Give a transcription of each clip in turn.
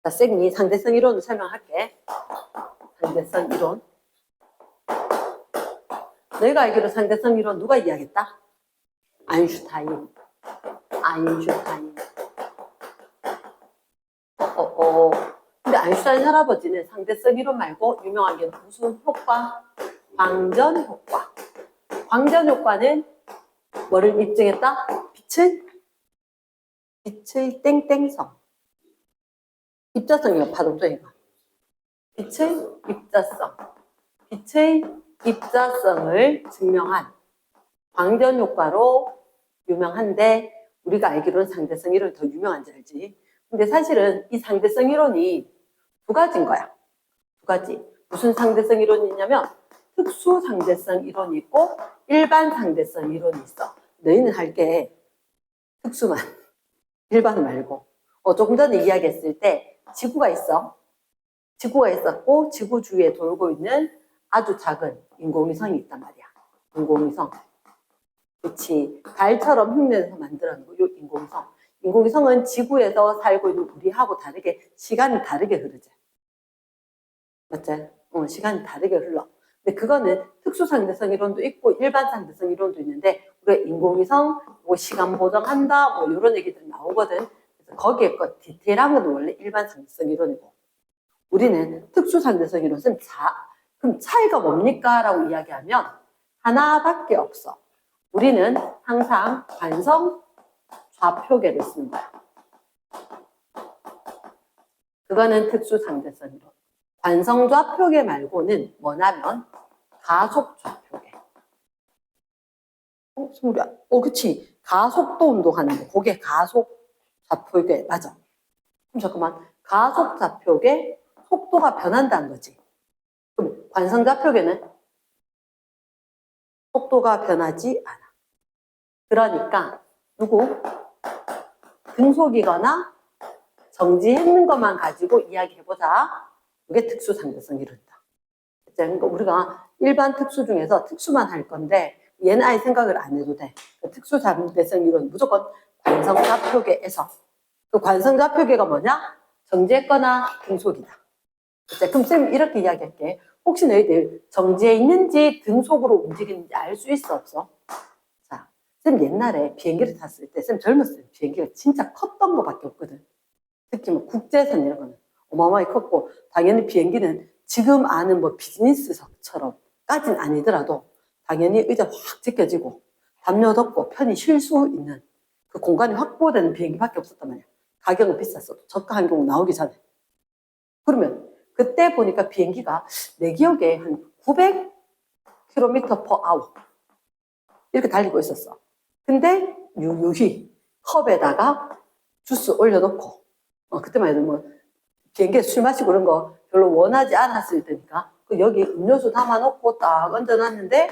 자, 쌤이 상대성 이론을 설명할게. 상대성 이론. 내가 알기로 상대성 이론 누가 이야기했다? 아인슈타인. 아인슈타인. 근데 아인슈타인 할아버지는 상대성 이론 말고 유명한 게 무슨 효과? 광전 효과. 광전 효과는 뭐를 입증했다? 빛의 땡땡성. 입자성이요, 파동도이가. 빛의 입자성. 빛의 입자성을 증명한 광전 효과로 유명한데, 우리가 알기로는 상대성 이론이 더 유명한지 알지? 근데 사실은 이 상대성 이론이 두 가지인 거야. 두 가지. 무슨 상대성 이론이 있냐면 특수 상대성 이론이 있고 일반 상대성 이론이 있어. 너희는 할 게 특수만, 일반 말고. 조금 전에 이야기했을 때 지구가 있어. 지구가 있었고 지구 주위에 돌고 있는 아주 작은 인공위성이 있단 말이야. 인공위성. 그렇지. 달처럼 흉내내서 만들어놓은 이 인공위성. 인공위성은 지구에서 살고 있는 우리하고 다르게 시간이 다르게 흐르지. 맞지? 시간이 다르게 흘러. 근데 그거는 특수 상대성 이론도 있고 일반 상대성 이론도 있는데 우리가 인공위성 뭐 시간 보정한다 뭐 이런 얘기들 나오거든. 그래서 거기에 거 디테일한 건 원래 일반 상대성 이론이고 우리는 특수 상대성 이론 쓰면 그럼 차이가 뭡니까? 라고 이야기하면 하나밖에 없어. 우리는 항상 관성 좌표계를 쓰는 거야. 그거는 특수 상대성 이론. 관성 좌표계 말고는 뭐냐면 가속 좌표계. 승우야. 그치. 가속도 운동하는 거. 그게 가속 좌표계. 맞아. 그럼 잠깐만. 가속 좌표계 속도가 변한다는 거지. 그럼 관성 좌표계는 속도가 변하지 않아. 그러니까 누구? 등속이거나 정지했는 것만 가지고 이야기해보자. 이게 특수 상대성 이론이다. 그러니까 우리가 일반 특수 중에서 특수만 할 건데 얘는 아예 생각을 안 해도 돼. 특수 상대성 이론 무조건 관성좌표계에서. 그 관성좌표계가 뭐냐? 정지했거나 등속이다. 그럼 쌤 이렇게 이야기할게. 혹시 너희들 정지해 있는지 등속으로 움직이는지 알 수 있어 없어? 자, 쌤 옛날에 비행기를 탔을 때 쌤 젊었을 때 비행기가 진짜 컸던 거밖에 없거든. 특히 뭐 국제선 이런 거는 어마어마하게 컸고 당연히 비행기는 지금 아는 뭐 비즈니스석처럼까진 아니더라도 당연히 의자 확 제껴지고 담요도 없고 편히 쉴 수 있는 그 공간이 확보되는 비행기밖에 없었단 말이야. 가격은 비쌌어도 저가 항공 나오기 전에. 그러면 그때 보니까 비행기가 내 기억에 한 900km/h 이렇게 달리고 있었어. 근데 유유히 컵에다가 주스 올려놓고 그때만 해도 뭐 비행기에 술 마시고 그런 거 별로 원하지 않았을 때니까 여기 음료수 담아놓고 딱 얹어놨는데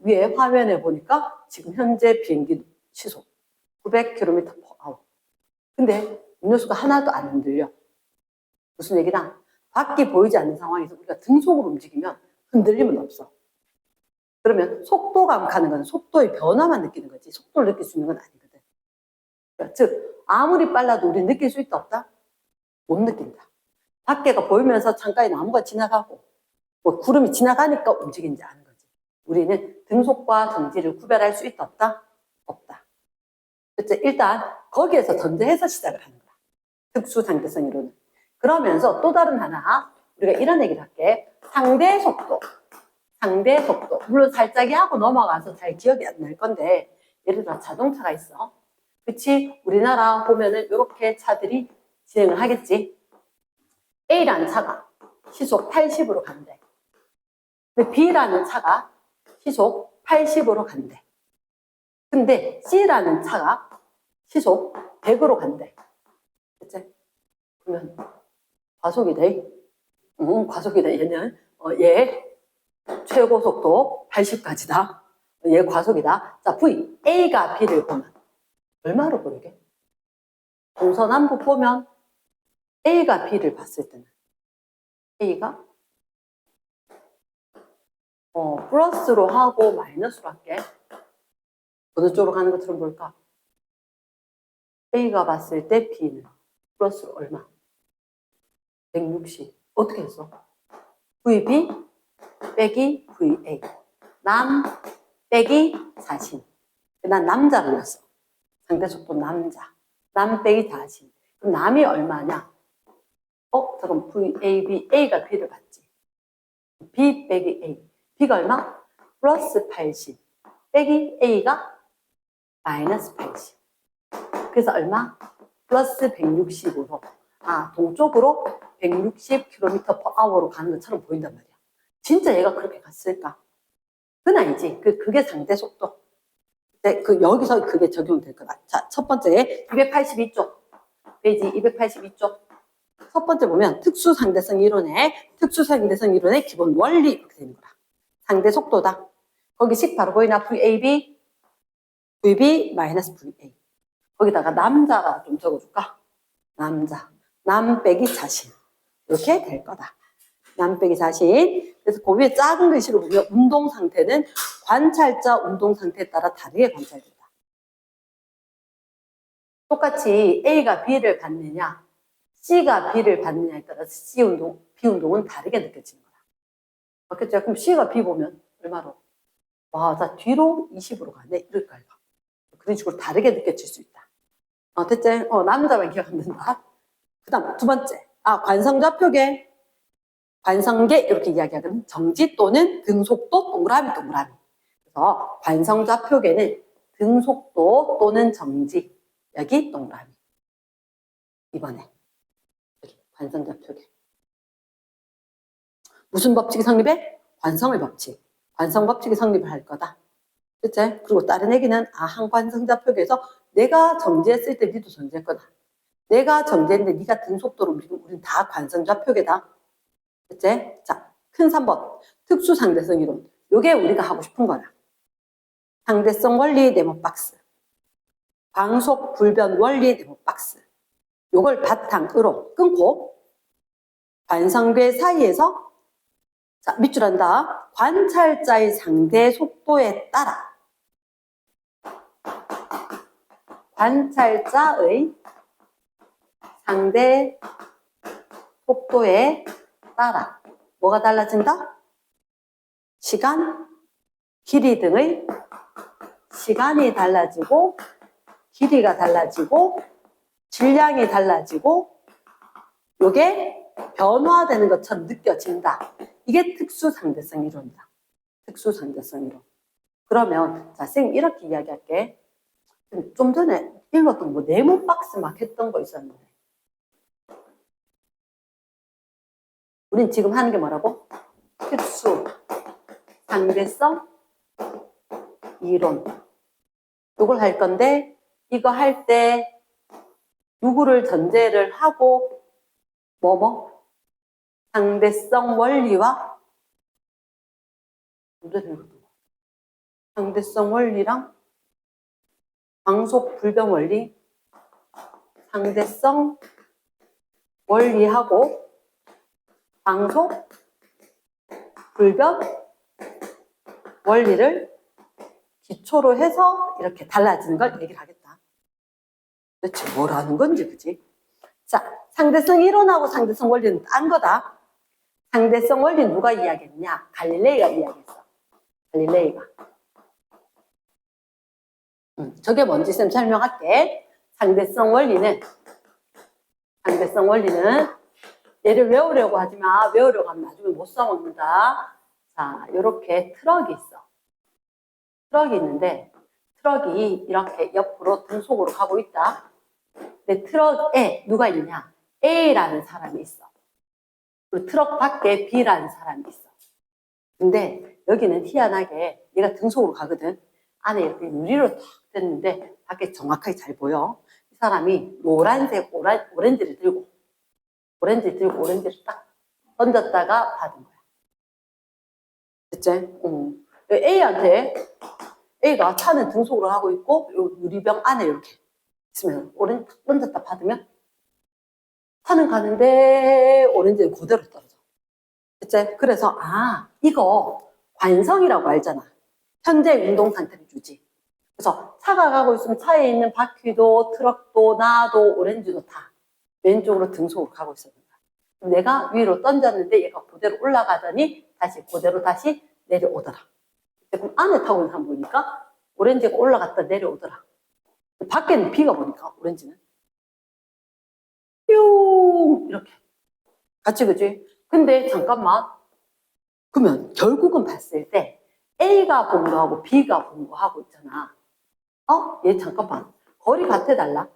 위에 화면에 보니까 지금 현재 비행기 시속 900km/h. 근데 음료수가 하나도 안 흔들려. 무슨 얘기냐? 밖이 보이지 않는 상황에서 우리가 등속으로 움직이면 흔들림은 없어. 그러면 속도감 가는 건 속도의 변화만 느끼는 거지 속도를 느낄 수 있는 건 아니거든. 그러니까 즉 아무리 빨라도 우리는 느낄 수 있다 없다? 못 느낀다. 밖에가 보이면서 창가에 나무가 지나가고 뭐 구름이 지나가니까 움직이는지 아는 거지. 우리는 등속과 정지를 구별할 수 있다 없다? 없다. 그렇죠? 일단 거기에서 전제해서 시작을 하는 거야. 특수 상대성 이론은. 그러면서 또 다른 하나 우리가 이런 얘기를 할게. 상대 속도. 상대 속도. 물론 살짝이 하고 넘어가서 잘 기억이 안 날 건데 예를 들어 자동차가 있어. 그치? 우리나라 보면은 이렇게 차들이 진행을 하겠지. A라는 차가 시속 80으로 간대. 근데 B라는 차가 시속 80으로 간대. 근데 C라는 차가 시속 100으로 간대. 그치? 그러면 과속이 돼. 과속이 돼. 얘는 얘 최고 속도 80까지다. 얘 과속이다. 자, V. A가 B를 보면 얼마로 보이게? 동서남북 보면 A가 B를 봤을 때는 A가 플러스로 하고 마이너스로 할게. 어느 쪽으로 가는 것처럼 볼까? A가 봤을 때 B는 플러스로 얼마? 160. 어떻게 했어? VB 빼기 VA. 남 빼기 자신. 난 남자를 넣었어. 상대 속도 남자. 남 빼기 자신. 그럼 남이 얼마냐? 잠깐 VAB, A가 B를 받지. B 빼기 A. B가 얼마? 플러스 80. 빼기 A가 마이너스 80. 그래서 얼마? 플러스 160으로. 동쪽으로 160km/h로 가는 것처럼 보인단 말이야. 진짜 얘가 그렇게 갔을까? 그건 아니지. 그게 상대 속도. 네, 여기서 그게 적용될 거다. 자, 첫 번째 282쪽. 페이지 282쪽. 첫 번째 보면 특수상대성 이론의 기본 원리 이렇게 되는 거라. 상대 속도다. 거기식 바로 보이나? VAB, VB 마이너스 VA. 거기다가 남자가 좀 적어줄까? 남자. 남 빼기 자신. 이렇게 될 거다. 남 빼기 자신. 그래서 그 위에 작은 글씨로 보면 운동 상태는 관찰자 운동 상태에 따라 다르게 관찰된다. 똑같이 A가 B를 받느냐, C가 B를 받느냐에 따라서 C 운동, B 운동은 다르게 느껴지는 거다. 맞겠죠? 그럼 C가 B 보면 얼마로? 와, 나 뒤로 20으로 가네. 이럴까요? 그런 식으로 다르게 느껴질 수 있다. 됐지? 남자만 기억 안 된다. 그 다음 두 번째. 관성좌표계. 관성계 이렇게 이야기하면 정지 또는 등속도 동그라미. 그래서 관성좌표계는 등속도 또는 정지. 여기 동그라미. 이번에 여기 관성좌표계. 무슨 법칙이 성립해? 관성의 법칙. 관성 법칙이 성립을 할 거다. 그치? 그리고 다른 얘기는 항관성좌표계에서 내가 정지했을 때 니도 정지할 거다. 내가 정지했는데 네가 등속도로 밀면 우린 다 관성좌표계다. 그치? 자, 큰 3번. 특수상대성 이론. 요게 우리가 하고 싶은 거야. 상대성 원리 네모 박스. 광속 불변 원리 네모 박스. 요걸 바탕으로 끊고 관성계 사이에서 자, 밑줄 한다. 관찰자의 상대 속도에 따라 관찰자의 상대 속도에 따라 뭐가 달라진다? 시간, 길이 등의 시간이 달라지고 길이가 달라지고 질량이 달라지고 요게 변화되는 것처럼 느껴진다. 이게 특수상대성 이론이다. 특수상대성 이론. 그러면 자, 선생님 이렇게 이야기할게. 좀 전에 읽었던 뭐 네모 박스 막 했던 거 있었는데 우린 지금 하는 게 뭐라고? 특수상대성 이론. 이걸 할 건데 이거 할 때 누구를 전제를 하고 상대성 원리와 상대성 원리랑 광속 불변 원리, 상대성 원리하고 광속 불변 원리를 기초로 해서 이렇게 달라지는 걸 얘기를 하겠다. 도대체 뭐라는 건지, 그지? 자, 상대성 이론하고 상대성 원리는 딴 거다. 상대성 원리는 누가 이야기했냐? 갈릴레이가 이야기했어. 갈릴레이가. 저게 뭔지 쌤 설명할게. 상대성 원리는 얘를 외우려고 하지 마. 외우려고 하면 나중에 못 써먹는다. 자, 요렇게 트럭이 있어. 트럭이 있는데 트럭이 이렇게 옆으로 등속으로 가고 있다. 근데 트럭에 누가 있냐? A라는 사람이 있어. 그리고 트럭 밖에 B라는 사람이 있어. 근데 여기는 희한하게 얘가 등속으로 가거든. 안에 이렇게 유리로 탁 됐는데 밖에 정확하게 잘 보여. 이 사람이 노란색 오렌지를 들고 오렌지를 딱 던졌다가 받은 거야. 됐지? A한테 A가 차는 등속으로 하고 있고 요 유리병 안에 이렇게 있으면 오렌지 딱 던졌다 받으면 차는 가는데 오렌지는 그대로 떨어져. 됐지? 그래서 이거 관성이라고 알잖아. 현재 운동 상태를 주지. 그래서 차가 가고 있으면 차에 있는 바퀴도 트럭도 나도 오렌지도 다 왼쪽으로 등속으로 가고 있었는 거야. 내가 위로 던졌는데 얘가 그대로 올라가더니 그대로 다시 내려오더라. 그럼 안에 타고 있는 사람 보니까 오렌지가 올라갔다 내려오더라. 밖에는 비가 보니까 오렌지는 뿅 이렇게 같이 그지? 근데 잠깐만 그러면 결국은 봤을 때 A가 본 거하고 B가 본 거하고 있잖아. 얘 잠깐만 거리 같아 달라?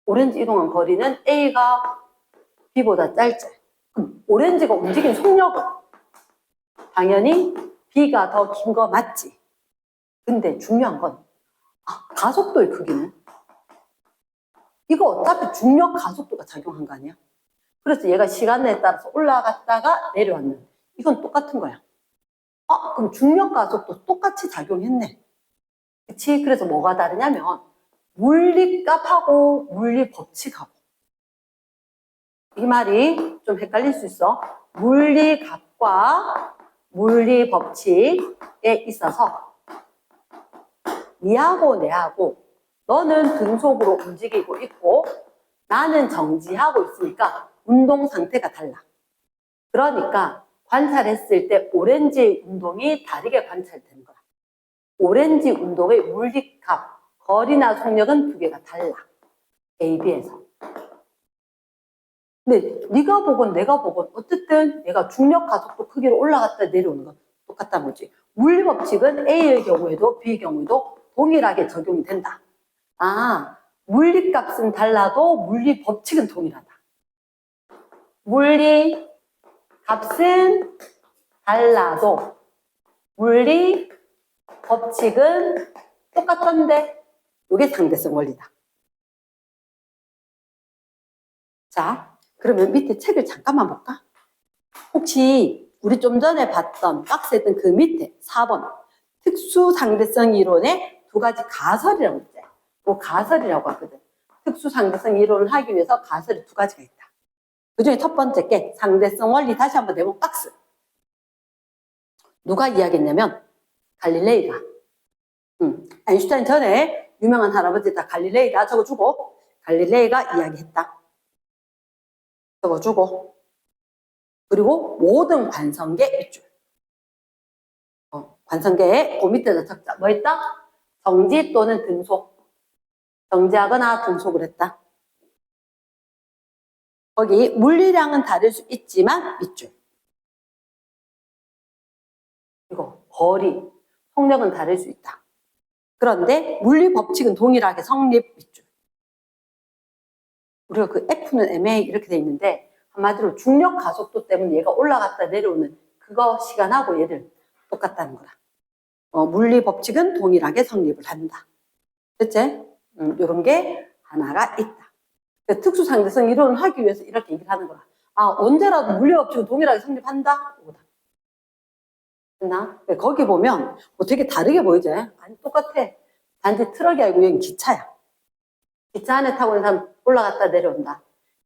오렌지 이동한 거리는 A가 B보다 짧지. 그럼 오렌지가 움직인 속력은 당연히 B가 더 긴 거 맞지? 근데 중요한 건 가속도의 크기는 이거 어차피 중력 가속도가 작용한 거 아니야? 그래서 얘가 시간에 따라서 올라갔다가 내려왔는 이건 똑같은 거야. 그럼 중력 가속도 똑같이 작용했네. 그치? 그래서 뭐가 다르냐면 물리값하고 물리 법칙하고 이 말이 좀 헷갈릴 수 있어. 물리값과 물리 법칙에 있어서 니하고 내하고 너는 등속으로 움직이고 있고 나는 정지하고 있으니까 운동 상태가 달라. 그러니까 관찰했을 때 오렌지의 운동이 다르게 관찰되는 거야. 오렌지 운동의 물리값, 거리나 속력은 두 개가 달라. A, B에서. 근데 네가 보건 내가 보건 어쨌든 얘가 중력 가속도 크기로 올라갔다 내려오는 건 똑같다는 거지. 물리 법칙은 A의 경우에도 B의 경우에도 동일하게 적용이 된다. 물리값은 달라도 물리 법칙은 동일하다. 물리 값은 달라도 물리 법칙은 똑같던데 이게 상대성 원리다. 자, 그러면 밑에 책을 잠깐만 볼까? 혹시 우리 좀 전에 봤던 박스했던 그 밑에 4번 특수상대성 이론의 두 가지 가설이라고 있지. 그 가설이라고 하거든. 특수상대성 이론을 하기 위해서 가설이 두 가지가 있다. 그 중에 첫 번째 게 상대성 원리 다시 한번 내본 박스. 누가 이야기했냐면 갈릴레이가. 아인슈타인 전에 유명한 할아버지다 갈릴레이다 적어주고 갈릴레이가 이야기했다. 적어주고 그리고 모든 관성계 일줄. 관성계에 그 밑에다 적자. 뭐 했다? 정지 또는 등속. 정지하거나 등속을 했다. 거기 물리량은 다를 수 있지만 밑줄. 이거 거리, 속력은 다를 수 있다. 그런데 물리 법칙은 동일하게 성립 밑줄. 우리가 그 F는 MA 이렇게 돼 있는데 한마디로 중력 가속도 때문에 얘가 올라갔다 내려오는 그거 시간하고 얘를 똑같다는 거다. 물리 법칙은 동일하게 성립을 한다. 됐지? 이런 게 하나가 있다. 특수상대성 이론을 하기 위해서 이렇게 얘기를 하는 거야. 언제라도 물리 법칙은 동일하게 성립한다? 이거다. 됐나? 거기 보면 뭐 되게 다르게 보이지? 아니 똑같아. 단지 트럭이 아니고 여긴 기차야. 기차 안에 타고 있는 사람 올라갔다 내려온다.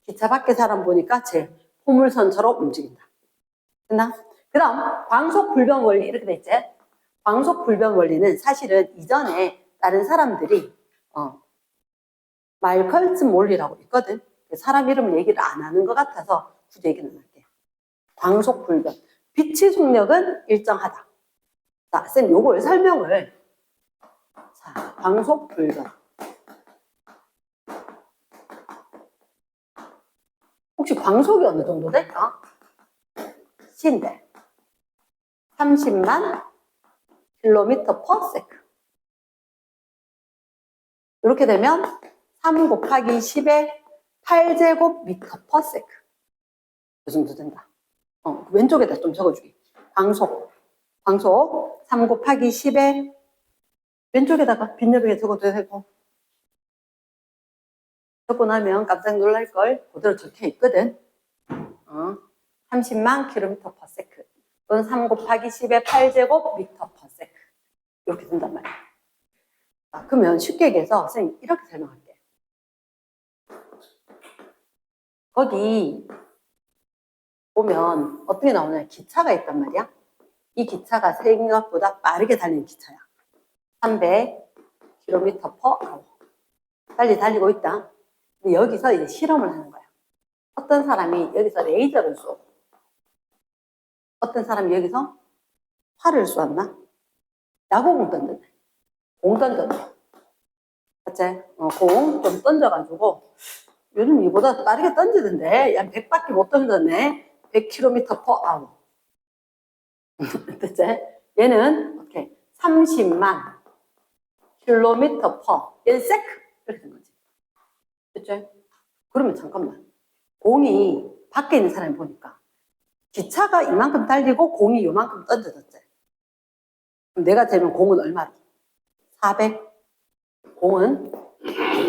기차 밖에 사람 보니까 제 포물선처럼 움직인다. 됐나? 그 다음 광속불변 원리 이렇게 돼 있지? 광속불변 원리는 사실은 이전에 다른 사람들이 말컬츠 원리라고 있거든. 사람 이름을 얘기를 안 하는 것 같아서 굳이 얘기는 안 할게요. 광속불변. 빛의 속력은 일정하다. 자, 쌤 요걸 설명을. 자, 광속불변. 혹시 광속이 어느 정도 될까? 신데 30만 킬로미터 퍼 세컨드. 이렇게 되면 3 곱하기 10의 8제곱 미터 퍼 세컨드. 이 정도 된다. 왼쪽에다 좀 적어주기. 광속 3 곱하기 10의 왼쪽에다가 빈여병에 적어도 되고 적고 나면 깜짝 놀랄걸 그대로 적혀 있거든. 30만 킬로미터 퍼 세컨드 또는 3 곱하기 10의 8제곱 미터 퍼 세컨드 이렇게 된단 말이야. 그러면 쉽게 얘기해서 선생님 이렇게 설명할게. 거기 보면 어떤 게 나오냐. 기차가 있단 말이야. 이 기차가 생각보다 빠르게 달리는 기차야. 300km/h 빨리 달리고 있다. 근데 여기서 이제 실험을 하는 거야. 어떤 사람이 여기서 레이저를 쏘고 어떤 사람이 여기서 활을 쏘았나? 야구공 던졌네. 공 던졌네. 맞지? 공 좀 던져가지고 요즘 이보다 빠르게 던지던데 한 100밖에 못 던졌네. 100km per hour. 됐지? 얘는 어떻게 30만 킬로미터 per 1세크 이렇게 된 거지. 됐지? 그러면 잠깐만. 공이 밖에 있는 사람이 보니까 기차가 이만큼 달리고 공이 요만큼 던져졌지. 그럼 내가 재면 공은 얼마로? 400. 공은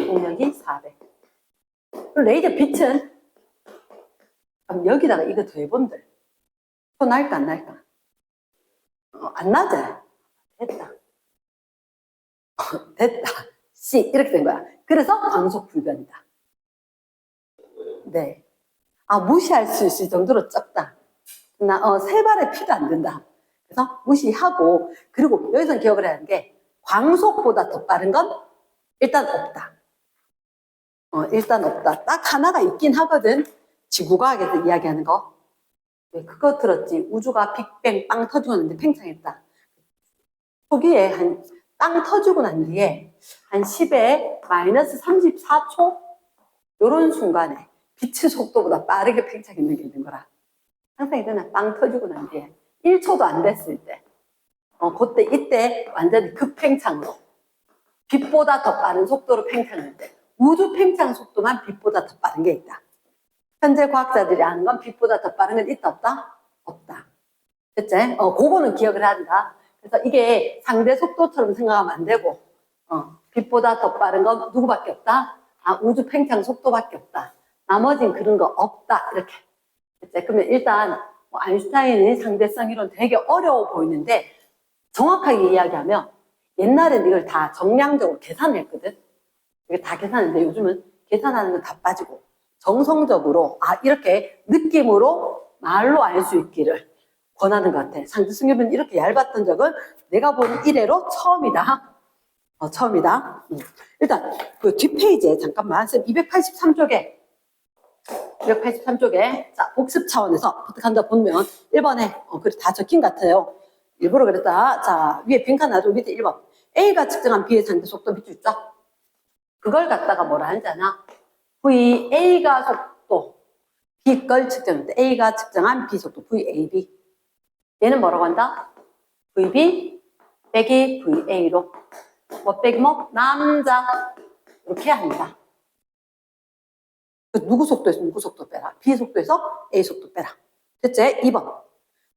공력이 400. 그럼 레이저 빛은 그럼 여기다가 이거 더해본들 또 날까 안 날까? 안 나지? 됐다. 됐다. C 이렇게 된 거야. 그래서 광속 불변이다. 네. 아 무시할 수 있을 정도로 적다. 나 세 발의 피도 안 된다. 그래서 무시하고 그리고 여기서 기억을 해야 하는 게 광속보다 더 빠른 건 일단 없다. 일단 없다. 딱 하나가 있긴 하거든. 지구과학에서 이야기하는 거. 왜 그거 들었지? 우주가 빅뱅 빵 터지고 났는데 팽창했다. 초기에 빵 터지고 난 뒤에 한 10에 마이너스 34초 요런 순간에 빛의 속도보다 빠르게 팽창했는 게 있는 거라. 항상 있잖아. 빵 터지고 난 뒤에 1초도 안 됐을 때 그때 이때 완전히 급팽창으로 빛보다 더 빠른 속도로 팽창하는데 우주 팽창 속도만 빛보다 더 빠른 게 있다. 현재 과학자들이 아는 건 빛보다 더 빠른 건 있다 없다? 없다. 됐지? 그거는 기억을 한다. 그래서 이게 상대 속도처럼 생각하면 안 되고 빛보다 더 빠른 건 누구밖에 없다? 우주 팽창 속도밖에 없다. 나머진 그런 거 없다. 이렇게. 됐지? 그러면 일단 아인슈타인의 상대성 이론 되게 어려워 보이는데 정확하게 이야기하면 옛날엔 이걸 다 정량적으로 계산했거든. 이게 다 계산했는데 요즘은 계산하는 건 다 빠지고 정성적으로 이렇게 느낌으로 말로 알 수 있기를 권하는 것 같아. 상대성 이론은 이렇게 얇았던 적은 내가 본 이래로 처음이다. 처음이다. 일단 그 뒷페이지에 잠깐만 283쪽에 283쪽에 자 복습 차원에서 부탁한다 보면 1번에 그래 다 적힌 것 같아요. 일부러 그랬다. 자 위에 빈칸 놔두고 밑에 1번 A가 측정한 B의 상대 속도 밑줄 있죠? 그걸 갖다가 뭐라 하잖아. VA가 속도 B 걸 측정했는데 A가 측정한 B 속도 VAB 얘는 뭐라고 한다? VB 빼기 VA로 뭐 빼기 뭐 남자 이렇게 합니다. 누구 속도에서 누구 속도 빼라. B 속도에서 A 속도 빼라. 됐지? 2번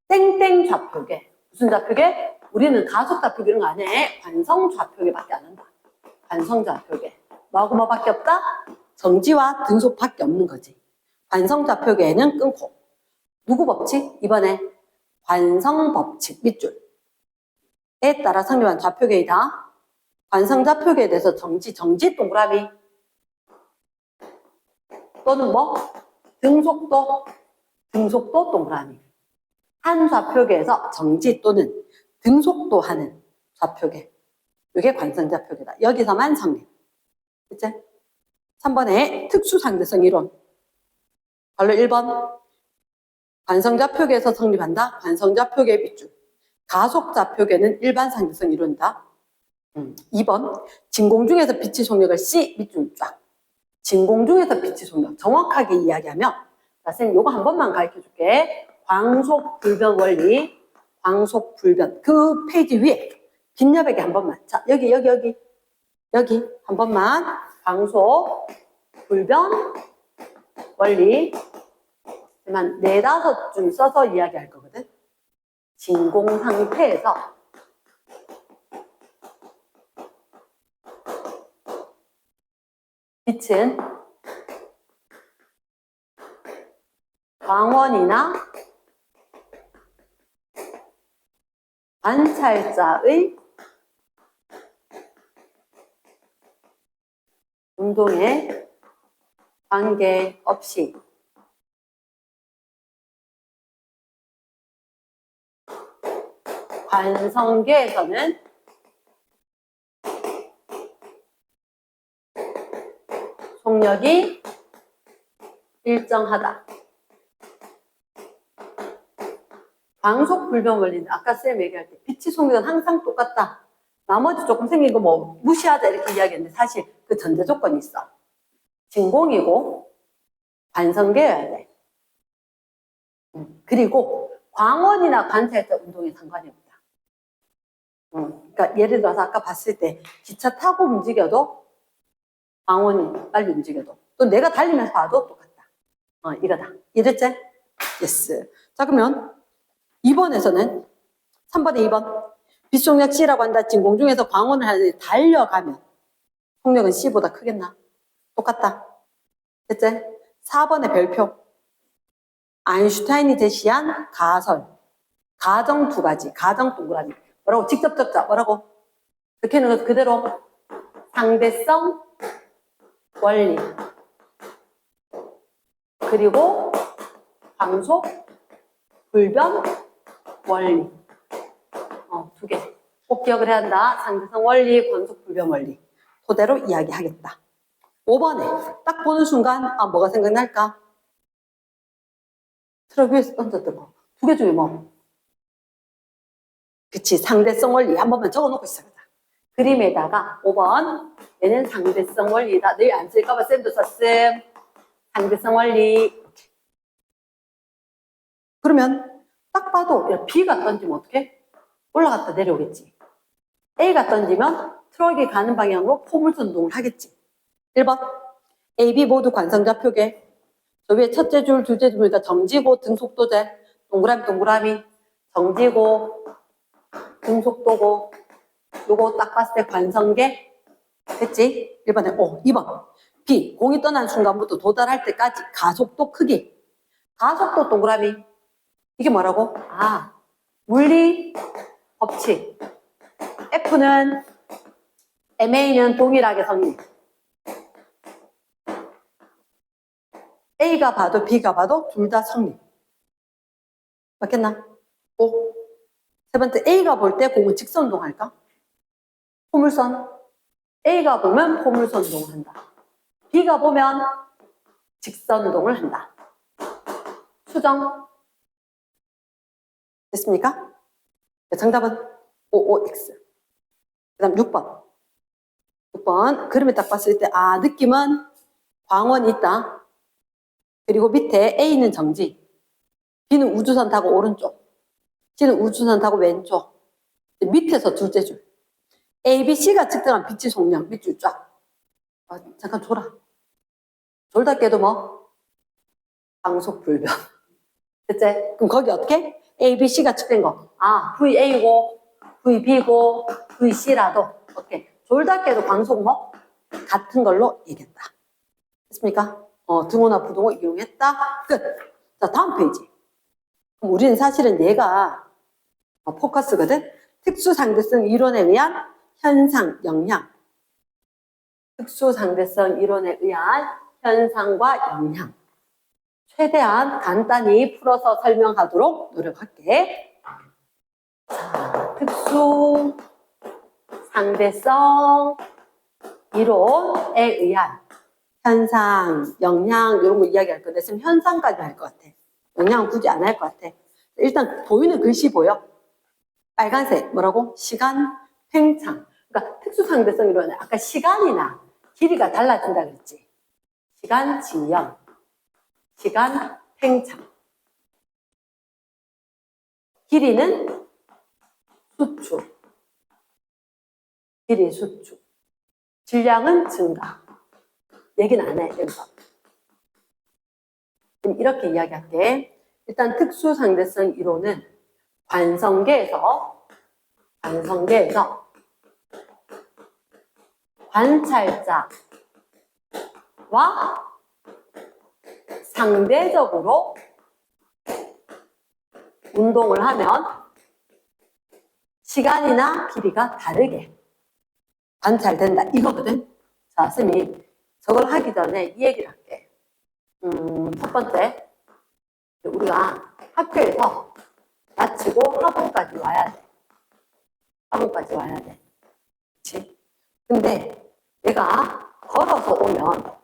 땡땡 좌표계 무슨 좌표계? 우리는 가속 좌표계 이런 거 안 해. 관성 좌표계밖에 안 한다. 관성 좌표계 뭐하고 뭐밖에 없다? 정지와 등속밖에 없는 거지. 관성 좌표계는 끊고 누구 법칙? 이번에 관성 법칙 밑줄에 따라 성립한 좌표계이다. 관성 좌표계에 대해서 정지 동그라미 또는 뭐? 등속도 동그라미. 한 좌표계에서 정지 또는 등속도 하는 좌표계. 이게 관성 좌표계다. 여기서만 성립. 그치? 3번에 특수상대성 이론. 바로 1번. 관성좌표계에서 성립한다. 관성좌표계 밑줄. 가속좌표계는 일반 상대성 이론이다. 2번. 진공 중에서 빛의 속력을 C 밑줄 쫙. 진공 중에서 빛의 속력. 정확하게 이야기하면 자, 선생님 요거 한 번만 가르쳐 줄게. 광속불변 원리. 광속불변. 그 페이지 위에 빈여백에 한 번만. 자, 여기 한 번만. 광속불변 원리. 한 4~5줄 써서 이야기할 거거든. 진공 상태에서 빛은 광원이나 관찰자의 운동에 관계없이 관성계에서는 속력이 일정하다. 광속 불변 원리는 아까 쌤 얘기할 때 빛의 속력은 항상 똑같다. 나머지 조금 생긴 거 뭐 무시하자 이렇게 이야기했는데 사실 그 전제 조건이 있어. 진공이고 관성계여야 돼. 그리고 광원이나 관찰자 운동에 상관이 없다. 그러니까 예를 들어서 아까 봤을 때 기차 타고 움직여도 광원이 빨리 움직여도 또 내가 달리면서 봐도 똑같다. 이거다. 이랬지? 예스. 자 그러면 2번에서는 3번에 2번 빛 속력 C라고 한다. 진공 중에서 광원을 하는데 달려가면 속력은 C보다 크겠나? 똑같다. 됐지? 4번의 별표 아인슈타인이 제시한 가설 가정 두 가지 가정 동그라미 뭐라고 직접 적자 뭐라고 적혀있는 것 그대로 상대성 원리 그리고 광속 불변 원리 두 개 꼭 기억을 해야 한다. 상대성 원리 광속 불변 원리 그대로 이야기하겠다. 5번에 딱 보는 순간 뭐가 생각날까? 트럭 위에서 던졌던 거 두 개 중에 뭐 그치 상대성 원리 한 번만 적어놓고 시작하자. 그림에다가 5번 얘는 상대성 원리다. 내일 안 쓸까봐 쌤도 썼음. 상대성 원리 이렇게. 그러면 딱 봐도 B가 던지면 어떡해? 올라갔다 내려오겠지. A가 던지면 트럭이 가는 방향으로 포물선 운동을 하겠지. 1번 A, B 모두 관성좌표계 저 위에 첫째 줄, 둘째 줄, 그러니까 정지고 등속도제 동그라미 정지고 등속도고 요거 딱 봤을 때 관성계 됐지? 1번에 2번 B 공이 떠난 순간부터 도달할 때까지 가속도 크기 가속도 동그라미 이게 뭐라고? 물리 법칙 F는 MA는 동일하게 성립 A가 봐도 B가 봐도 둘 다 성립 맞겠나? 5. 세 번째 A가 볼 때 공은 직선 운동할까? 포물선 A가 보면 포물선 운동을 한다. B가 보면 직선 운동을 한다. 수정 됐습니까? 정답은 55X 그 다음 6번 그림에 딱 봤을 때 느낌은 광원이 있다. 그리고 밑에 A는 정지 B는 우주선 타고 오른쪽 C는 우주선 타고 왼쪽 밑에서 둘째 줄 A, B, C가 측정한 빛의 속력 밑줄 쫙 잠깐 줘라 졸다 깨도 뭐 광속 불변 됐지? 그럼 거기 어떻게? A, B, C가 측된 거 VA고 VB고 VC라도 어떻게? 졸다 깨도 광속 뭐? 같은 걸로 얘기했다 됐습니까? 등호나 부등호 이용했다 끝. 자 다음 페이지 그럼 우리는 사실은 얘가 포커스거든. 특수상대성 이론에 의한 현상, 영향. 특수상대성 이론에 의한 현상과 영향. 최대한 간단히 풀어서 설명하도록 노력할게. 자, 특수상대성 이론에 의한 현상, 영향 이런 거 이야기할 건데 지금 현상까지 할 것 같아. 영향은 굳이 안 할 것 같아. 일단 보이는 글씨 보여? 빨간색 뭐라고? 시간 팽창. 그러니까 특수상대성 이론은 아까 시간이나 길이가 달라진다 그랬지. 시간 지연, 시간 팽창. 길이는 수축. 길이 수축. 질량은 증가. 얘기는 안 해, 여기서. 이렇게 이야기할게. 일단 특수상대성 이론은 관성계에서 관찰자와 상대적으로 운동을 하면 시간이나 길이가 다르게 관찰된다 이거거든. 자, 쌤이 저걸 하기 전에 이 얘기를 할게. 첫 번째, 우리가 학교에서 마치고 학원까지 와야 돼. 학원까지 와야 돼. 그치? 근데 내가 걸어서 오면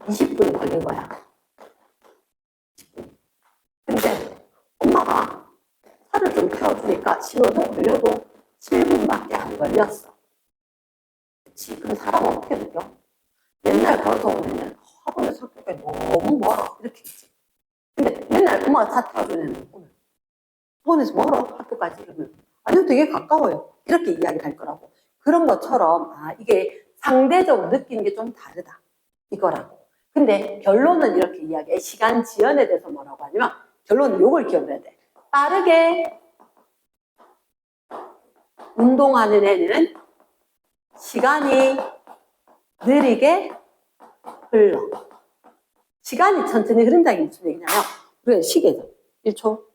20분이 걸린 거야. 보니까 신호등 올려도 7분밖에 안 걸렸어. 그치? 그럼 사람 어떻게 느껴? 맨날 걸어서 오면 학원에서 학교까지 너무 멀어. 이렇게 했지. 근데 맨날 엄마가 차 태워주는 애는 오늘 학원에서 멀어 학교까지 이러면 아니요 되게 가까워요. 이렇게 이야기를 할 거라고. 그런 것처럼 아 이게 상대적으로 느끼는 게 좀 다르다. 이거라고. 근데 결론은 이렇게 이야기해. 시간 지연에 대해서 뭐라고 하냐면 결론은 요걸 기억해야 돼. 빠르게 운동하는 애는 시간이 느리게 흘러. 시간이 천천히 흐른다는 게 무슨 얘기냐면 우리가 시계죠. 1초,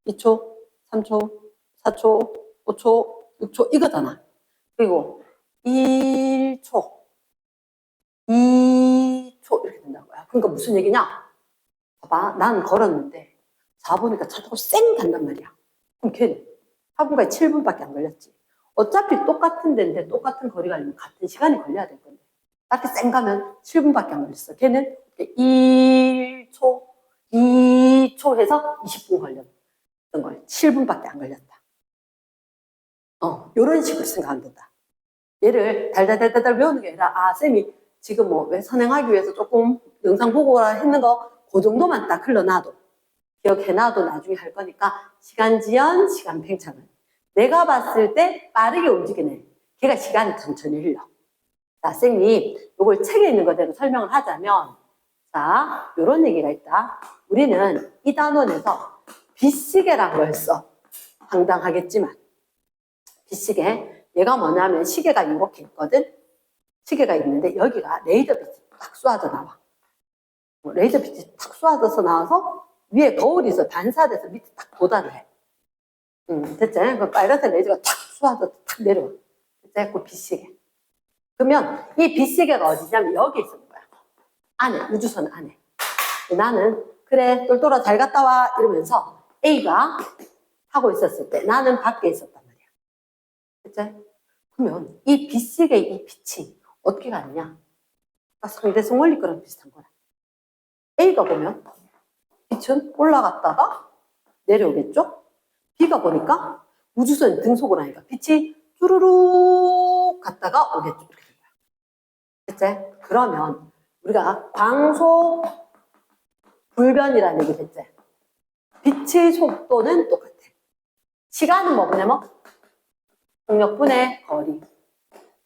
2초, 3초, 4초, 5초, 6초 이거잖아. 그리고 1초, 2초 이렇게 된다는 거야. 그러니까 무슨 얘기냐? 봐봐, 난 걸었는데 4보니까 차 타고 쌩 간단 말이야. 그럼 걔는 학원까지 7분밖에 안 걸렸지. 어차피 똑같은 데인데 똑같은 거리가 아니면 같은 시간이 걸려야 될 건데 딱히 쌩 가면 7분밖에 안 걸렸어. 걔는 1초, 2초 해서 20분 걸렸던 걸 7분밖에 안 걸렸다. 요런 식으로 생각하면 된다. 얘를 달달달달 외우는 게 아니라 아 쌤이 지금 뭐 왜 선행하기 위해서 조금 영상 보고 했는 거 그 정도만 딱 흘러놔도 기억해놔도 나중에 할 거니까 시간 지연, 시간 팽창은 내가 봤을 때 빠르게 움직이네. 걔가 시간이 천천히 흘러. 자, 쌤이 이걸 책에 있는 거대로 설명을 하자면 자, 요런 얘기가 있다. 우리는 이 단원에서 빗시계란 걸 써. 황당하겠지만 빗시계 얘가 뭐냐면 시계가 이렇게 있거든. 시계가 있는데 여기가 레이더빛이 탁 쏘아져 나와. 레이더빛이 탁 쏘아져서 나와서 위에 거울이 있어. 반사돼서 밑에 딱 도달을 해. 됐지? 그 빨간색 레이저가 탁 쏘아져서 탁 내려와. 됐지? 그 빗시계. 그러면 이 빗시계가 어디냐면 여기 있는 거야. 안에, 우주선 안에. 나는 그래 똘똘아 잘 갔다 와 이러면서 A가 하고 있었을 때 나는 밖에 있었단 말이야. 그치? 그러면 이 빗시계의 이 빛이 어떻게 가느냐? 상대성 원리거랑 비슷한 거야. A가 보면 빛은 올라갔다가 내려오겠죠? B가 보니까 우주선 등속을 하니까 빛이 쭈루룩 갔다가 오겠죠? 이렇게 된 거야. 됐지? 그러면 우리가 광속 불변이라는 얘기 됐지? 빛의 속도는 똑같아. 시간은 뭐냐면 동력분의 거리.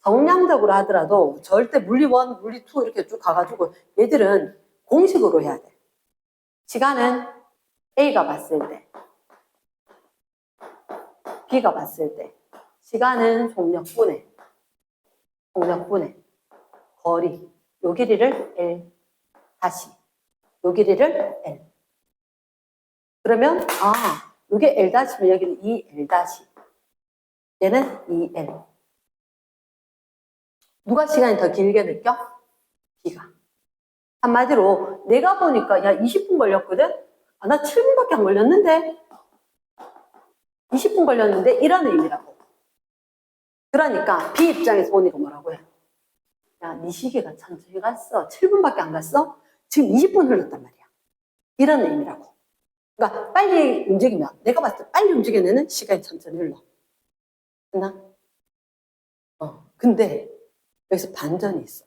정량적으로 하더라도 절대 물리 1, 물리 2 이렇게 쭉 가가지고 얘들은 공식으로 해야 돼. 시간은 A가 봤을 때, B가 봤을 때, 시간은 동력분의 거리. 요 길이를 L 다시 요 길이를 L. 그러면 요게 L 다시면 여기는 2L 다시. 얘는 2L. 누가 시간이 더 길게 느껴? B가. 한마디로 내가 보니까 야 20분 걸렸거든? 나 7분밖에 안 걸렸는데 20분 걸렸는데 이런 의미라고. 그러니까 B 입장에서 보니까 뭐라고 해? 야, 네 시계가 천천히 갔어. 7분밖에 안 갔어? 지금 20분 흘렀단 말이야. 이런 의미라고. 그러니까 빨리 움직이면 내가 봤을 때 빨리 움직이는 애는 시간이 천천히 흘러. 됐나? 근데 여기서 반전이 있어.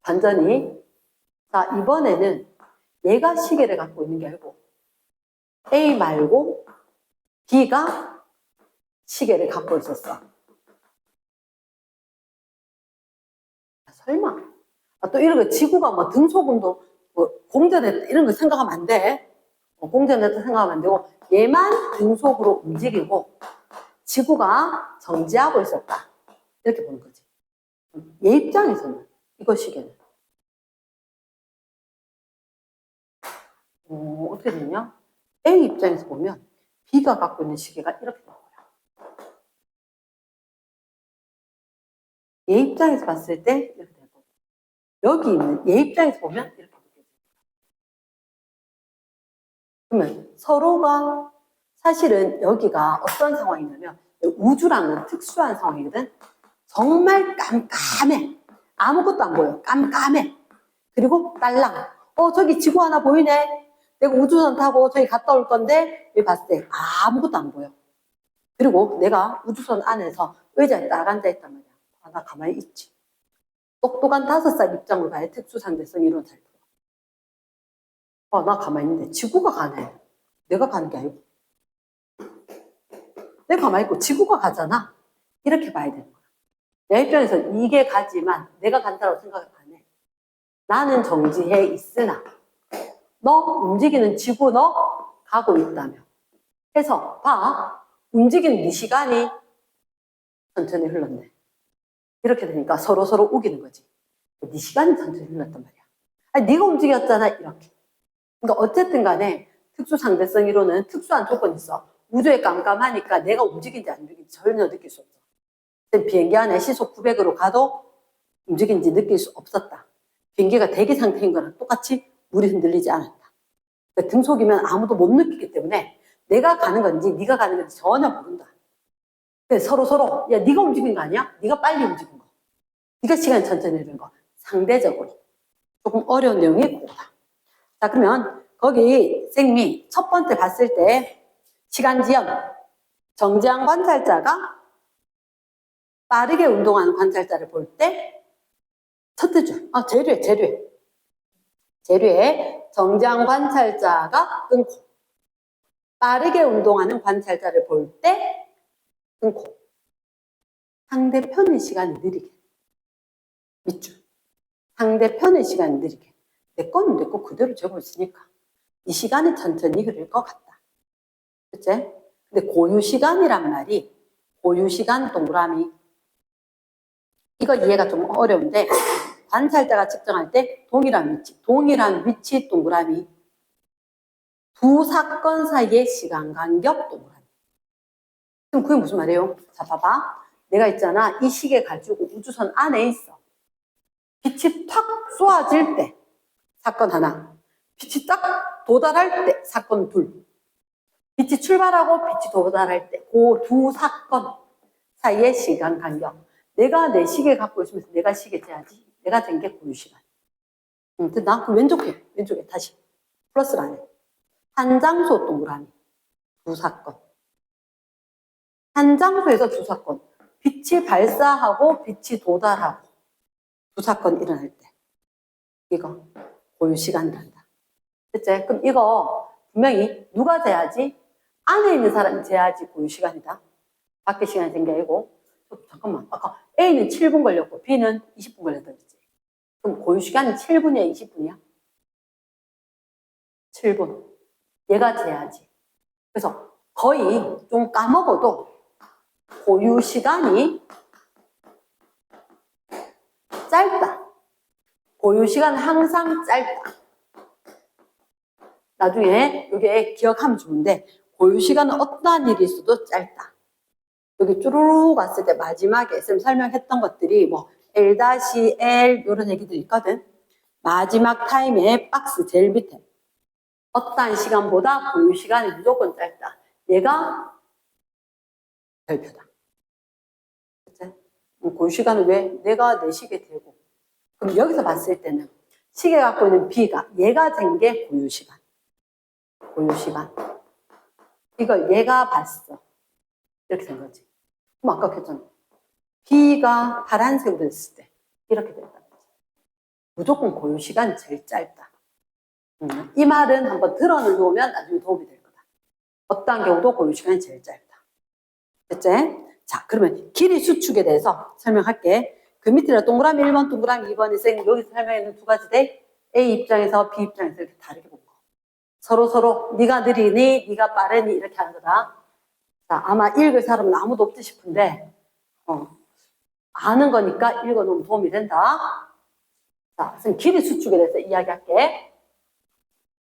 반전이. 자, 이번에는 얘가 시계를 갖고 있는 게 아니고 A 말고 B가 시계를 갖고 있었어. 설마. 또 이런 거 지구가 뭐 등속운동 뭐 공전했다 이런 거 생각하면 안 돼. 공전했다 생각하면 안 되고 얘만 등속으로 움직이고 지구가 정지하고 있었다. 이렇게 보는 거지. 얘 입장에서는 이거 시계는 어떻게 되냐? A 입장에서 보면 B가 갖고 있는 시계가 이렇게 나와요. 얘 입장에서 봤을 때 이렇게 되고 여기 있는 얘 입장에서 보면 이렇게 느껴져요. 그러면 서로가 사실은 여기가 어떤 상황이냐면 우주라는 특수한 상황이거든. 정말 깜깜해. 아무것도 안 보여. 깜깜해. 그리고 딸랑. 저기 지구 하나 보이네. 내가 우주선 타고 저기 갔다 올 건데 여기 봤을 때 아무것도 안 보여. 그리고 내가 우주선 안에서 의자에 딱 앉아있단 말이야. 아, 나 가만히 있지. 똑똑한 5살 입장으로 봐야 특수상대성 이론 잘 들어. 아, 나 가만히 있는데 지구가 가네. 내가 가는 게 아니고. 내가 가만히 있고 지구가 가잖아. 이렇게 봐야 되는 거야. 내 입장에서 이게 가지만 내가 간다고 생각을 안 해. 나는 정지해 있으나 너 움직이는 지구 너 가고 있다며. 해서 봐. 움직이는 네 시간이 천천히 흘렀네. 이렇게 되니까 서로 우기는 거지. 네 시간이 천천히 흘렀단 말이야. 아니, 네가 움직였잖아. 이렇게. 그러니까 어쨌든 간에 특수상대성 이론은 특수한 조건이 있어. 우주에 깜깜하니까 내가 움직인지 안 움직인지 전혀 느낄 수 없어. 비행기 안에 시속 900으로 가도 움직인지 느낄 수 없었다. 비행기가 대기 상태인 거랑 똑같이 물이 흔들리지 않았다. 그러니까 등속이면 아무도 못 느끼기 때문에 내가 가는 건지 네가 가는 건지 전혀 모른다. 그래서 서로 야 네가 움직인 거 아니야? 네가 빨리 움직인 거. 네가 시간이 천천히 흐르는 거. 상대적으로 조금 어려운 내용이 그거다. 자, 그러면 거기 쌤이 첫 번째 봤을 때 시간지연 정지한 관찰자가 빠르게 운동하는 관찰자를 볼 때 첫째 줄, 재료에 정지한 관찰자가 끊고 빠르게 운동하는 관찰자를 볼 때 끊고 상대편의 시간이 느리게 밑줄 상대편의 시간이 느리게 내 거는 내 거 그대로 재고 있으니까 이 시간이 천천히 흐를 것 같다. 그치? 근데 고유시간이란 말이 고유시간 동그라미 이거 이해가 좀 어려운데 관찰자가 측정할 때 동일한 위치 동그라미 두 사건 사이의 시간 간격 동그라미. 그럼 그게 무슨 말이에요? 자, 봐봐. 내가 있잖아. 이 시계 가지고 우주선 안에 있어. 빛이 탁 쏘아질 때 사건 하나. 빛이 딱 도달할 때 사건 둘. 빛이 출발하고 빛이 도달할 때 그 두 사건 사이의 시간 간격. 내가 내 시계 갖고 있으면서 내가 시계 재야지. 내가 된 게 고유시간. 나 그 왼쪽에 다시 플러스를 안 해. 한 장소 동그라미 두 사건. 한 장소에서 두 사건. 빛이 발사하고 빛이 도달하고 두 사건 일어날 때 이거 고유시간이란다. 됐지? 그럼 이거 분명히 누가 재야지? 안에 있는 사람이 재야지 고유시간이다. 밖에 시간이 된 게 아니고 잠깐만 아까 A는 7분 걸렸고 B는 20분 걸렸다 그랬지. 그럼 고유시간이 7분이야 20분이야? 7분. 얘가 재야지. 그래서 거의 좀 까먹어도 고유시간이 짧다. 고유시간은 항상 짧다. 나중에 이게 기억하면 좋은데 고유시간은 어떠한 일이 있어도 짧다. 여기 쭈루룩 왔을 때 마지막에 쌤 설명했던 것들이 뭐 L-L 이런 얘기들이 있거든. 마지막 타임에 박스 제일 밑에 어떠한 시간보다 고유시간이 무조건 짧다. 얘가 별표다. 그치? 고유시간은 왜? 내가 내 시계 대고. 그럼 여기서 봤을 때는 시계 갖고 있는 B가 얘가 된 게 고유시간. 고유시간. 이걸 얘가 봤어. 이렇게 된 거지. 그럼 아까 했잖아. B가 파란색으로 됐을 때 이렇게 된다는 거지. 무조건 고유시간이 제일 짧다. 이 말은 한번 들어는 놓으면 나중에 도움이 될 거다. 어떠한 경우도 고유시간이 제일 짧다. 됐지? 자, 그러면 길이 수축에 대해서 설명할게. 그 밑에 동그라미 1번, 동그라미 2번 쌤 여기서 설명했는 두 가지 대 A 입장에서 B 입장에서 이렇게 다르게 본 거. 서로 네가 느리니 네가 빠르니 이렇게 하는 거다. 자, 아마 읽을 사람은 아무도 없지 싶은데 아는 거니까 읽어놓으면 도움이 된다. 자, 쌤 길이 수축에 대해서 이야기할게.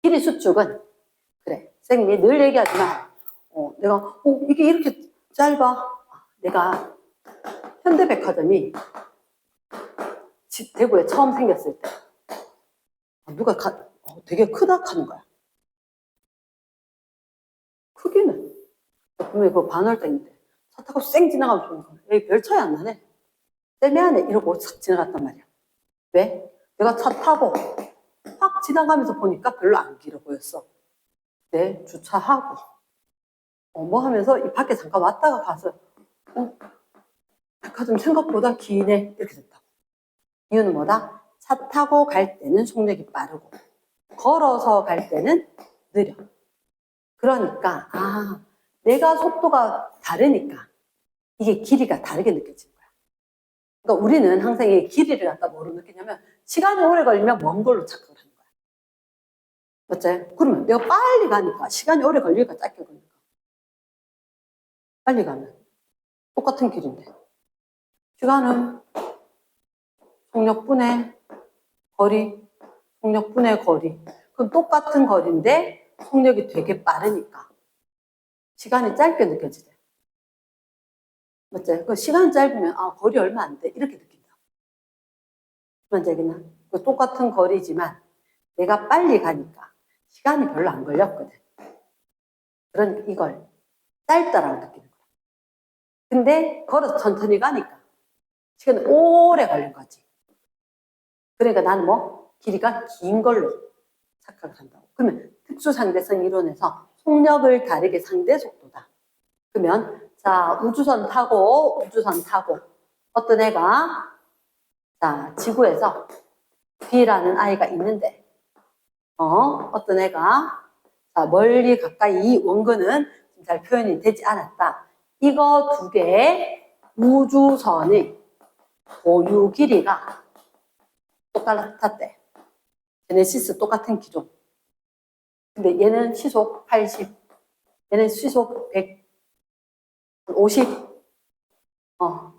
길이 수축은 그래. 쌤이 늘 얘기하지만 내가 이게 이렇게 짧아. 내가 현대백화점이 대구에 처음 생겼을 때 누가 되게 크다 하는 거야. 크기는 분명히 그거 반월등인데 차 타고 쌩 지나가면 좋은 거야. 여기 별 차이 안 나네. 쌤이 안에 이러고 싹 지나갔단 말이야. 왜? 내가 차 타고 확 지나가면서 보니까 별로 안 길어 보였어. 네, 주차하고 뭐 하면서 이 밖에 잠깐 왔다가 가서 백화점 생각보다 기네 이렇게 됐다고. 이유는 뭐다? 차 타고 갈 때는 속력이 빠르고 걸어서 갈 때는 느려. 그러니까 내가 속도가 다르니까 이게 길이가 다르게 느껴지는 거야. 그러니까 우리는 항상 이 길이를 갖다 뭐로 느끼냐면 시간이 오래 걸리면 먼 걸로 착각을 하는 거야. 맞지? 그러면 내가 빨리 가니까 시간이 오래 걸리니까 짧게 걸리니까 빨리 가면 똑같은 길인데 시간은 속력분의 거리, 속력분의 거리. 그럼 똑같은 거리인데 속력이 되게 빠르니까 시간이 짧게 느껴지대. 맞지? 그 시간이 짧으면 거리 얼마 안 돼 이렇게 느낀다. 뭔지 알겠나? 그 똑같은 거리지만 내가 빨리 가니까 시간이 별로 안 걸렸거든. 그러니까 이걸 짧다라고 느끼는 거야. 근데 걸어서 천천히 가니까 시간이 오래 걸린 거지. 그러니까 나는 길이가 긴 걸로 착각을 한다고. 그러면 특수상대성 이론에서 속력을 다르게 상대 속도다. 그러면 자 우주선 타고 어떤 애가 자 지구에서 B라는 아이가 있는데 어떤 애가 자 멀리 가까이 이 원근은 잘 표현이 되지 않았다. 이거 두 개의 우주선의 고유 길이가 똑같았대. 제네시스 똑같은 기종. 근데 얘는 시속 80, 얘는 시속 150,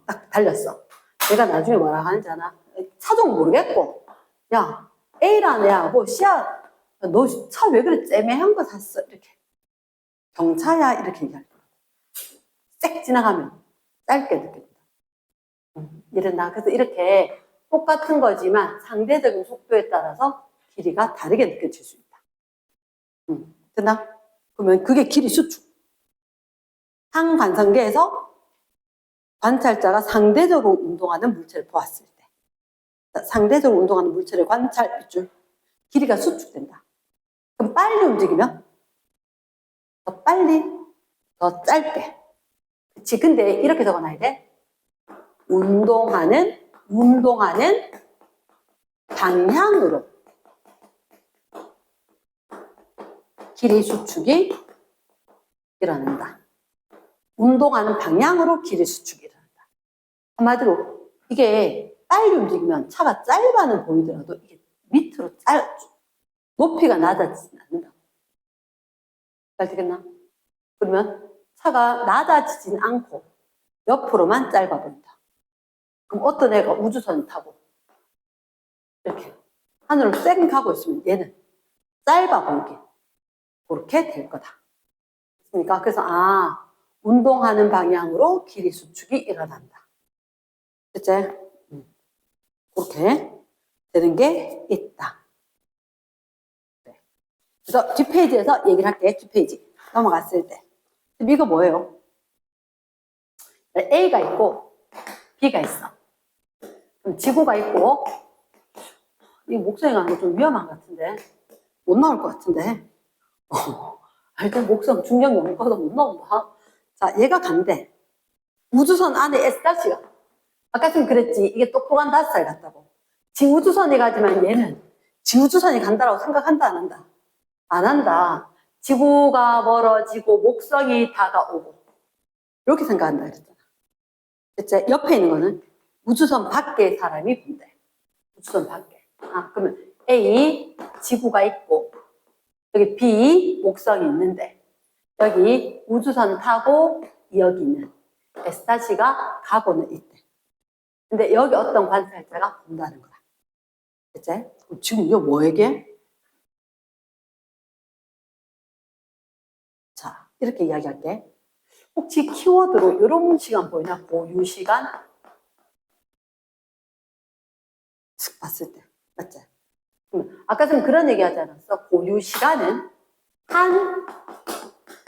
딱 달렸어. 내가 나중에 뭐라 하는지 아나? 차종 모르겠고, 야, A라는 애야, C야, 너 차 왜 그래? 쨈매한 거 샀어. 이렇게. 경차야, 이렇게 얘기할 거야. 색 지나가면 짧게 느껴진다. 이런다. 그래서 이렇게 똑같은 거지만 상대적인 속도에 따라서 길이가 다르게 느껴질 수 있다. 됐나? 그러면 그게 길이 수축. 상관성계에서 관찰자가 상대적으로 운동하는 물체를 보았을 때 상대적으로 운동하는 물체를 관찰할 줄 길이가 수축된다. 그럼 빨리 움직이면 더 빨리, 더 짧게. 그치? 근데 이렇게 적어놔야 돼. 운동하는 방향으로 길이 수축이 일어난다. 운동하는 방향으로 길이 수축이 일어난다. 한마디로 이게 빨리 움직이면 차가 짧아는 보이더라도 이게 밑으로 높이가 낮아지진 않는다. 잘 되겠나? 그러면 차가 낮아지진 않고 옆으로만 짧아 보인다. 그럼 어떤 애가 우주선 타고 이렇게 하늘로 쌩 가고 있으면 얘는 짧아 보이게 그렇게 될 거다. 그러니까 그래서 운동하는 방향으로 길이 수축이 일어난다. 그치? 그렇게 되는 게 있다. 그래서 뒷페이지에서 얘기를 할게. 뒷페이지 넘어갔을 때 이거 뭐예요? A가 있고 B가 있어. 그럼 지구가 있고 이 목성에 가는 거 좀 위험한 것 같은데 못 나올 것 같은데 일단 목성 중력이 없어서 못 나온다. 자 얘가 간대. 우주선 안에 S가 아까 좀 그랬지. 이게 똑똑한 5살 같다고. 지우주선이 가지만 얘는 지우주선이 간다라고 생각한다 안 한다? 안 한다. 지구가 멀어지고 목성이 다가오고 이렇게 생각한다 그랬잖아. 그치? 옆에 있는 거는 우주선 밖에 사람이 본대. 우주선 밖에. 그러면 A 지구가 있고 여기 B 목성이 있는데 여기 우주선 타고 여기는 S가 가고는 있대. 근데 여기 어떤 관찰자가 본다는 거야. 그치? 지금 이거 뭐 얘기해? 자, 이렇게 이야기할게. 혹시 키워드로 이런 시간 보이나? 고유 시간? 슥 봤을 때. 맞지? 아까 전 그런 얘기 하지 않았어? 고유 시간은 한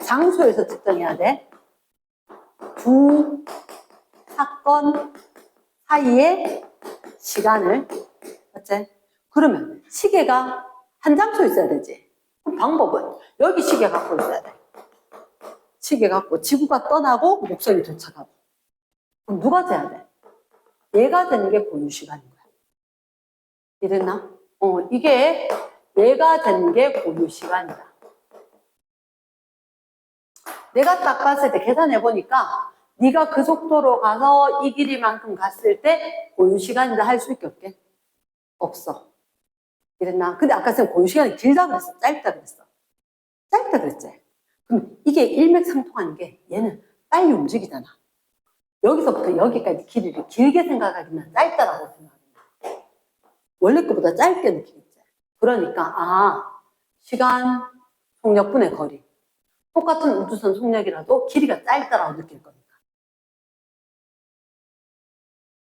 장소에서 측정해야 돼. 두 사건 사이의 시간을. 맞지? 그러면 시계가 한 장소에 있어야 되지. 그럼 방법은 여기 시계 갖고 있어야 돼. 시계 갖고 지구가 떠나고 목성이 도착하고. 그럼 누가 재야 돼? 얘가 되는 게 고유 시간인 거야. 이랬나? 이게 얘가 되는 게 고유 시간이다. 내가 딱 봤을 때 계산해 보니까 네가 그 속도로 가서 이 길이만큼 갔을 때 고유 시간이다 할 수 있게 없게? 없어. 이랬나? 근데 아까 쌤 고유 시간이 길다 그랬어? 짧다 그랬어? 짧다 그랬지? 그럼 이게 일맥상통하는 게 얘는 빨리 움직이잖아. 여기서부터 여기까지 길이를 길게 생각하기는 짧다라고 생각합니다. 원래 것보다 짧게 느끼겠지. 그러니까 시간 속력분의 거리. 똑같은 우주선 속력이라도 길이가 짧다라고 느낄 거니까.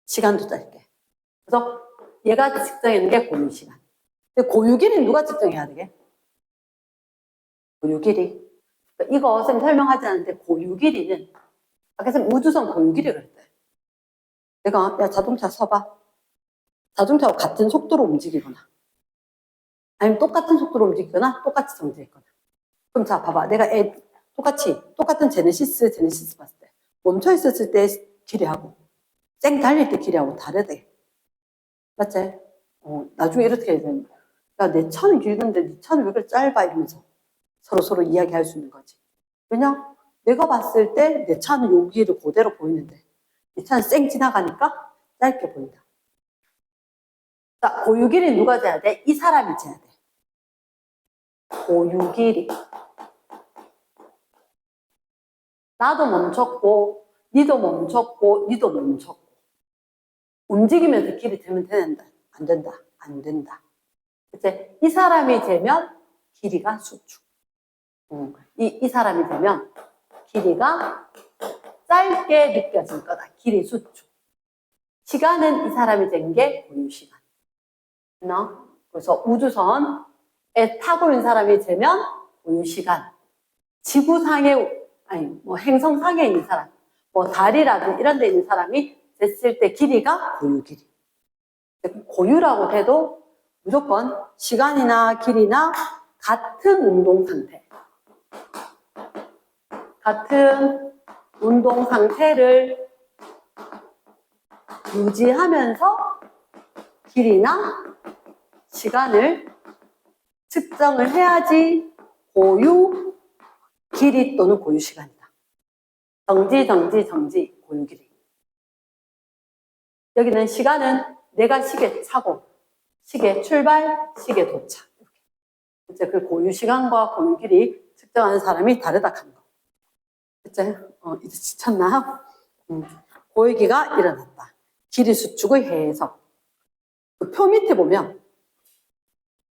시간도 짧게. 그래서 얘가 측정하는 게 고유 시간. 근데 고유 길이는 누가 측정해야 되게? 고유 길이. 그러니까 이거 쌤 설명하지 않는데 고유 길이는 아까 쌤 우주선 고유 길이 그랬대. 내가 야 자동차 서봐. 자동차와 같은 속도로 움직이거나 아니면 똑같은 속도로 움직이거나 똑같이 정지했거나. 그럼 자 봐봐. 내가 똑같은 제네시스 봤을 때 멈춰 있었을 때 길이하고 쌩 달릴 때 길이하고 다르대. 맞지? 나중에 이렇게 해야 되는 거야. 야, 내 차는 길던데 네 차는 왜 그렇게 짧아? 이러면서 서로 이야기할 수 있는 거지. 왜냐? 내가 봤을 때 내 차는 여기를 그대로 보이는데 이 차는 쌩 지나가니까 짧게 보인다. 자, 고유 길이 누가 재야 돼? 이 사람이 재야 돼. 고유 길이. 나도 멈췄고 니도 멈췄고 니도 멈췄고 움직이면서 길이 되면 되는다. 안 된다. 안 된다. 이제 이 사람이 재면 길이가 수축. 이 사람이 되면 길이가 짧게 느껴질 거다. 길이 수축. 시간은 이 사람이 된 게 고유 시간. 그래서 우주선에 타고 있는 사람이 재면 고유 시간. 지구상에 행성상에 있는 사람, 달이라든 이런 데 있는 사람이 쟀을 때 길이가 고유 길이. 고유라고 해도 무조건 시간이나 길이나 같은 운동 상태. 같은 운동 상태를 유지하면서 길이나 시간을 측정을 해야지 고유 길이 또는 고유 시간이다. 정지, 고유 길이. 여기는 시간은 내가 시계 차고, 시계 출발, 시계 도착. 이렇게. 이제 그 고유 시간과 고유 길이 측정하는 사람이 다르다 하는 거. 이제 이제 지쳤나? 고유기가 일어났다. 길이 수축의 해석. 그 표 밑에 보면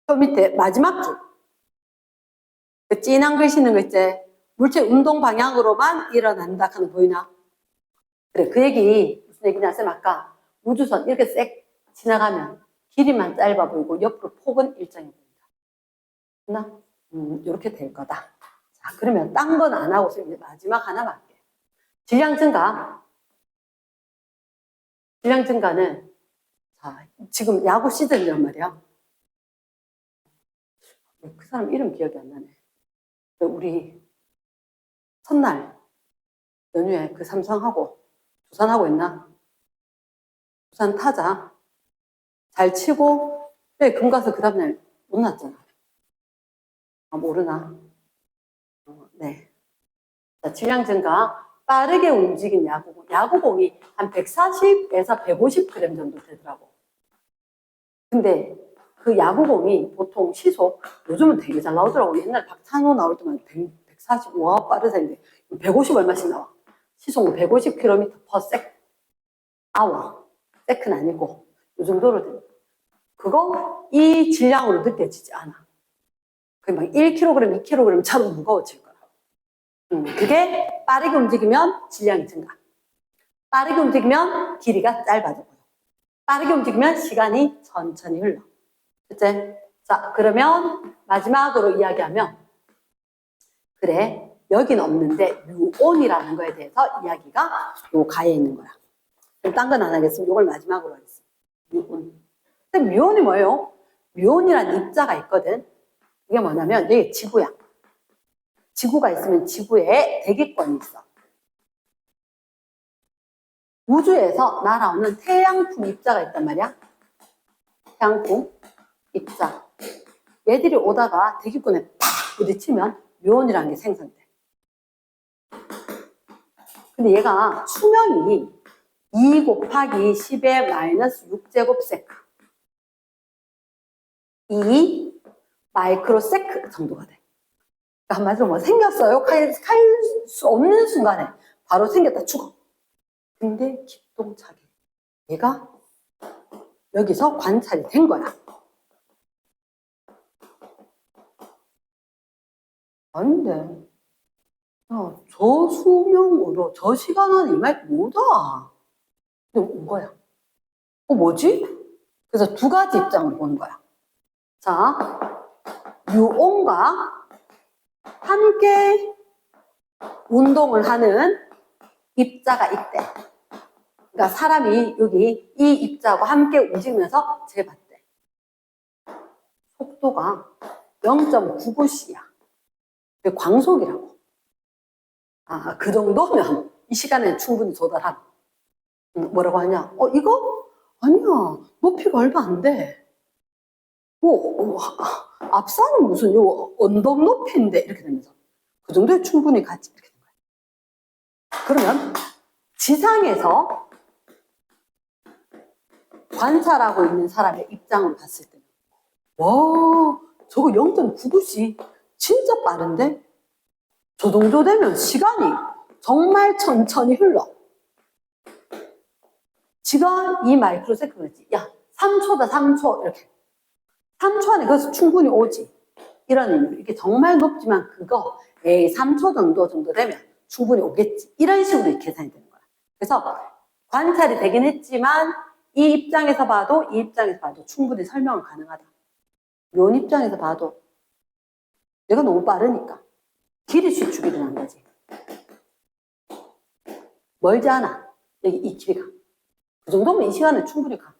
표 밑에 마지막 줄. 그 진한 글씨는 거 있지? 물체 운동 방향으로만 일어난다 하는 거 보이나? 그래, 그 얘기 무슨 얘기냐? 쌤 아까 우주선 이렇게 색 지나가면 길이만 짧아 보이고 옆으로 폭은 일정해 보인다. 됐나? 이렇게 될 거다. 자, 그러면 딴 건 안 하고 이제 마지막 하나만 할게요. 질량 증가. 질량 증가는 자, 지금 야구 시즌이란 말이야. 그 사람 이름 기억이 안 나네. 우리 첫날 연휴에 그 삼성하고 두산하고 있나? 두산 타자 잘 치고 왜 금가서 그 다음날 못 났잖아. 모르나? 네. 자, 질량 증가. 빠르게 움직인 야구공. 야구공이 한 140에서 150g 정도 되더라고. 근데 그 야구공이 보통 시속, 요즘은 되게 잘 나오더라고. 옛날 박찬호 나올 때만 140, 와, 빠르다 했는데 150 얼마씩 나와. 시속 150km per sec, hour. sec는 아니고, 이 정도로 됩니다. 그거, 이 질량으로 느껴지지 않아. 그게 막 1kg, 2kg처럼 무거워질 거야. 그게 빠르게 움직이면 질량이 증가. 빠르게 움직이면 길이가 짧아지고요. 빠르게 움직이면 시간이 천천히 흘러. 그치? 자, 그러면 마지막으로 이야기하면, 그래, 여긴 없는데 뮤온이라는 거에 대해서 이야기가 요 가에 있는 거야. 딴 건 안 하겠습니다. 이걸 마지막으로 하겠습니다. 뮤온. 근데 뮤온이 뭐예요? 뮤온이라는 입자가 있거든. 이게 뭐냐면 여기 지구야. 지구가 있으면 지구에 대기권이 있어. 우주에서 날아오는 태양풍 입자가 있단 말이야. 태양풍 입자. 얘들이 오다가 대기권에 팍 부딪히면 뮤온이라는 게 생성돼. 근데 얘가 수명이 2 곱하기 10의 마이너스 6제곱세크 2 마이크로세크 정도가 돼. 그러니까 한마디로 뭐 생겼어요. 칼 수 없는 순간에 바로 생겼다 죽어. 근데 기똥차게 얘가 여기서 관찰이 된 거야. 아닌데, 야, 저 수명으로 저 시간 안에 이말 못 와. 근데 온 거야. 뭐지? 그래서 두 가지 입장으로 보는 거야. 자, 뮤온과 함께 운동을 하는 입자가 있대. 그러니까 사람이 여기 이 입자와 함께 움직이면서 재봤대. 속도가 0.99c야. 광속이라고. 아, 그 정도면 이 시간에 충분히 도달한. 뭐라고 하냐? 이거? 아니야. 높이가 얼마 안 돼. 앞산은 무슨 언덕 높이인데 이렇게 되면서 그 정도에 충분히 가지 이렇게 된 거야. 그러면 지상에서 관찰하고 있는 사람의 입장을 봤을 때, 와, 저거 0.99c 진짜 빠른데? 저 정도 되면 시간이 정말 천천히 흘러. 지가 이 마이크로세컨드지. 야, 3초다, 3초. 이렇게. 3초 안에 그래서 충분히 오지. 이런 의미로. 이게 정말 높지만 그거, 3초 정도 되면 충분히 오겠지. 이런 식으로 계산이 되는 거야. 그래서 관찰이 되긴 했지만 이 입장에서 봐도 충분히 설명은 가능하다. 요 입장에서 봐도 얘가 너무 빠르니까 길이 수축이 되는 거지. 멀지 않아. 여기 이 길이가. 그 정도면 이 시간에 충분히 가.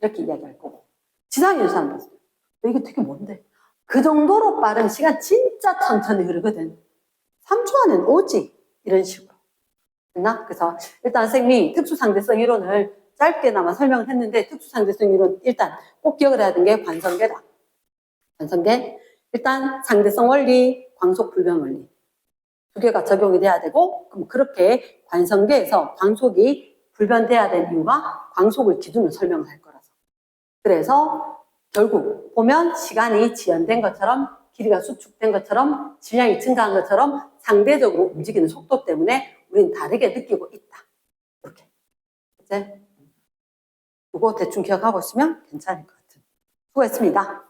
이렇게 이야기할 거고. 지상에 있는 사람 봤을 때 이게 되게 뭔데? 그 정도로 빠른 시간 진짜 천천히 흐르거든. 3초 안에는 오지. 이런 식으로. 됐나? 그래서 일단 선생님이 특수상대성 이론을 짧게나마 설명을 했는데 특수상대성 이론 일단 꼭 기억을 해야 되는 게 관성계다. 관성계. 일단 상대성 원리, 광속 불변 원리. 두 개가 적용이 돼야 되고 그럼 그렇게 관성계에서 광속이 불변돼야 되는 이유가 광속을 기준으로 설명을 할 거라서. 그래서 결국 보면 시간이 지연된 것처럼 길이가 수축된 것처럼 질량이 증가한 것처럼 상대적으로 움직이는 속도 때문에 우리는 다르게 느끼고 있다. 이렇게. 이제 이거 대충 기억하고 있으면 괜찮을 것 같아요. 수고했습니다.